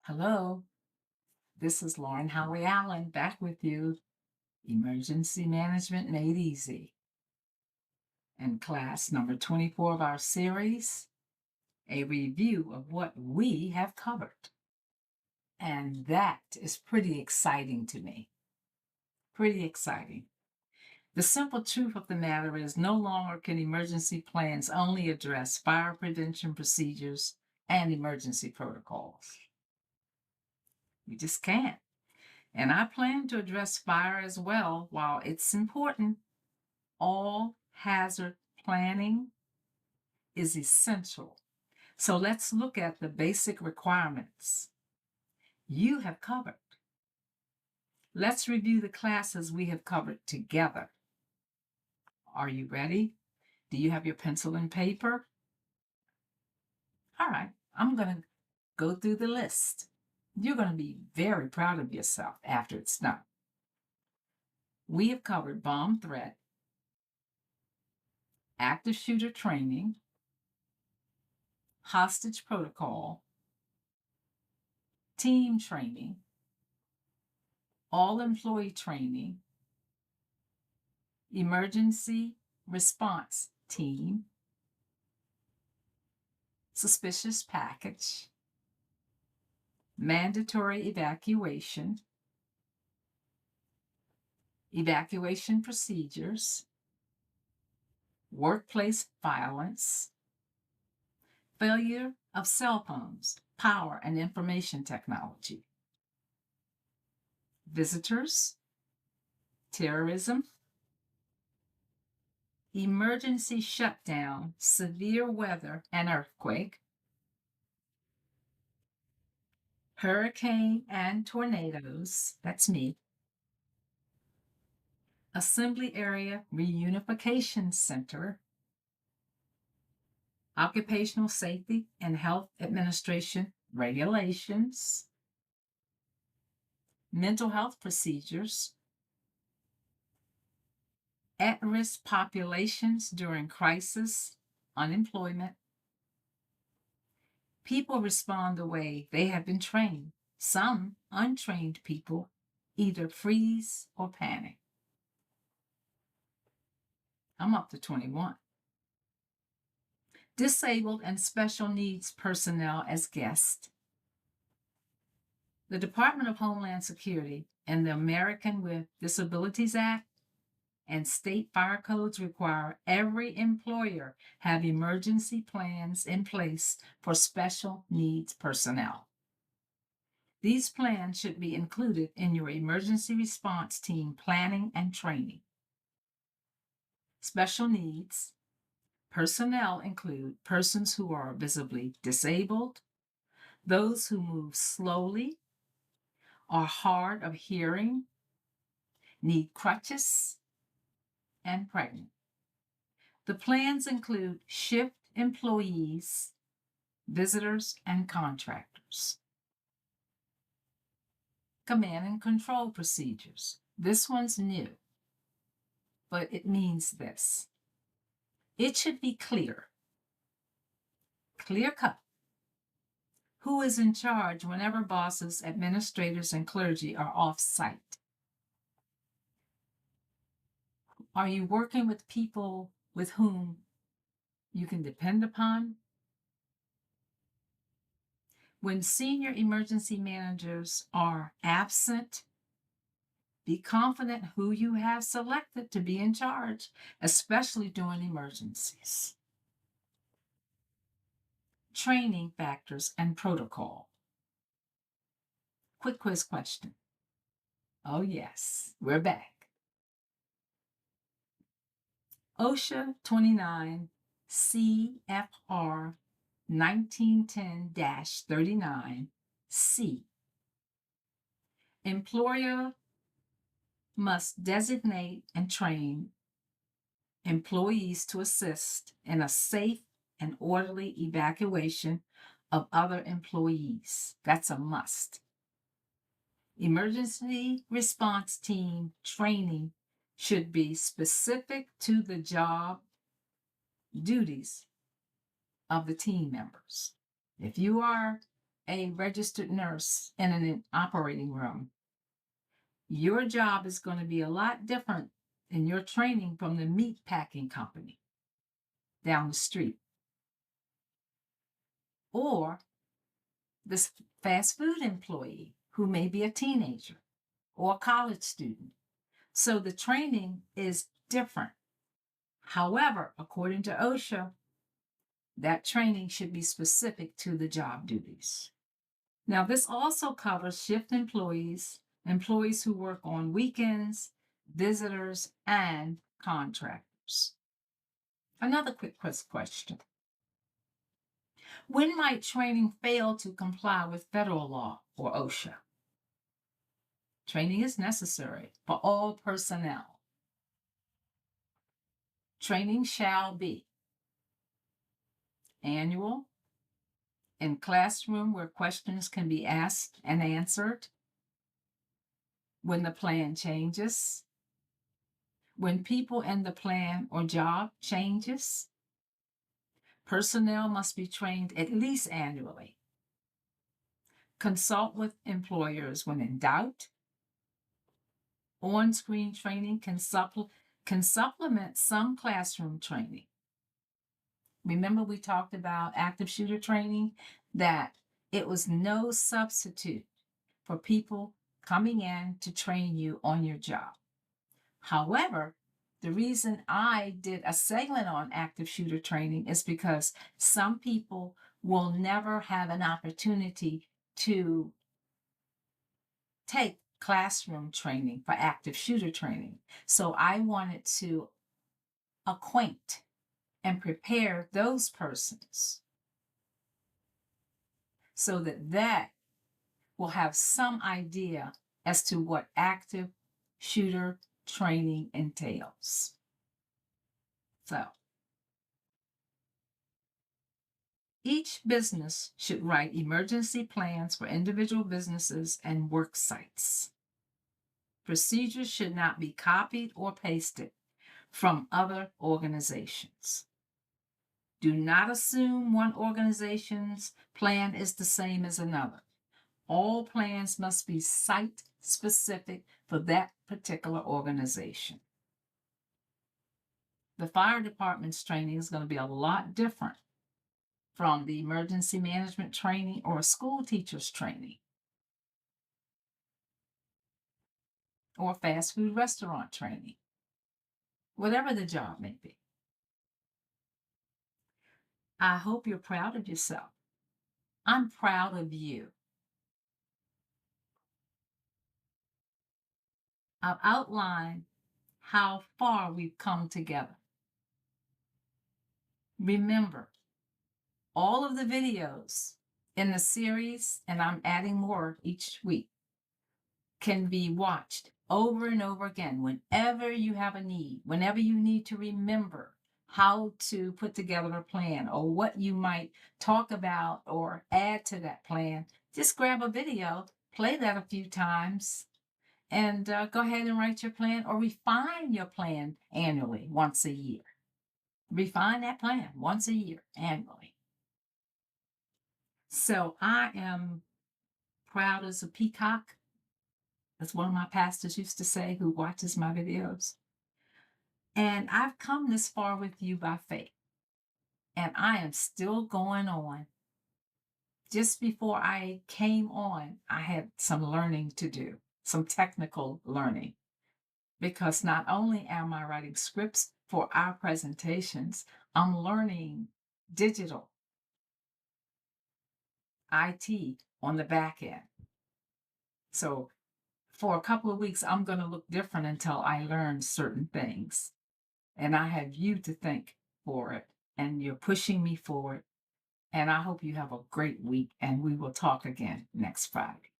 Hello, this is Lauren Holley-Allen back with you. Emergency Management Made Easy. And class number 24 of our series, a review of what we have covered. And that is pretty exciting to me. Pretty exciting. The simple truth of the matter is no longer can emergency plans only address fire prevention procedures and emergency protocols. We just can't. And I plan to address fire as well. While it's important, all hazard planning is essential. So let's look at the basic requirements you have covered. Let's review the classes we have covered together. Are you ready? Do you have your pencil and paper? All right, I'm going to go through the list. You're going to be very proud of yourself after it's done. We have covered bomb threat, active shooter training, hostage protocol, team training, all employee training, emergency response team, suspicious package, mandatory evacuation, evacuation procedures, workplace violence, failure of cell phones, power and information technology, visitors, terrorism, emergency shutdown, severe weather and earthquake, hurricane and tornadoes, that's me, assembly area reunification center, occupational safety and health administration regulations, mental health procedures, at-risk populations during crisis, unemployment. People respond the way they have been trained. Some untrained people either freeze or panic. I'm up to 21. Disabled and special needs personnel as guests. The Department of Homeland Security and the American with Disabilities Act and state fire codes require every employer have emergency plans in place for special needs personnel. These plans should be included in your emergency response team planning and training. Special needs personnel include persons who are visibly disabled, those who move slowly, are hard of hearing, need crutches, and pregnant. The plans include shift employees, visitors, and contractors. Command and control procedures. This one's new, but it means this. It should be clear cut. Who is in charge whenever bosses, administrators, and clergy are off site? Are you working with people with whom you can depend upon? When senior emergency managers are absent, be confident who you have selected to be in charge, especially during emergencies. Training factors and protocol. Quick quiz question. Oh yes, we're back. OSHA 29 CFR 1910-39 C. Employer must designate and train employees to assist in a safe and orderly evacuation of other employees. That's a must. Emergency response team training should be specific to the job duties of the team members. If you are a registered nurse in an operating room, your job is going to be a lot different in your training from the meat packing company down the street or this fast food employee who may be a teenager or a college student. So the training is different. However, according to OSHA, that training should be specific to the job duties. Now, this also covers shift employees, employees who work on weekends, visitors, and contractors. Another quick question. When might training fail to comply with federal law or OSHA? Training is necessary for all personnel. Training shall be annual, in classroom where questions can be asked and answered, when the plan changes, when people in the plan or job changes. Personnel must be trained at least annually. Consult with employers when in doubt. On-screen training can supplement some classroom training. Remember we talked about active shooter training, that it was no substitute for people coming in to train you on your job. However, the reason I did a segment on active shooter training is because some people will never have an opportunity to take classroom training for active shooter training. So I wanted to acquaint and prepare those persons so that will have some idea as to what active shooter training entails. So, each business should write emergency plans for individual businesses and work sites. Procedures should not be copied or pasted from other organizations. Do not assume one organization's plan is the same as another. All plans must be site specific for that particular organization. The fire department's training is going to be a lot different from the emergency management training or a school teacher's training or fast food restaurant training, whatever the job may be. I hope you're proud of yourself. I'm proud of you. I've outlined how far we've come together. Remember, all of the videos in the series, and I'm adding more each week, can be watched over and over again whenever you have a need, whenever you need to remember how to put together a plan or what you might talk about or add to that plan. Just grab a video, play that a few times, and go ahead and write your plan or refine your plan annually once a year. Refine that plan once a year annually. So I am proud as a peacock, as one of my pastors used to say, who watches my videos. And I've come this far with you by faith. And I am still going on. Just before I came on, I had some learning to do, some technical learning. Because not only am I writing scripts for our presentations, I'm learning digital IT on the back end. So for a couple of weeks, I'm going to look different until I learn certain things. And I have you to thank for it. And you're pushing me forward. And I hope you have a great week. And we will talk again next Friday.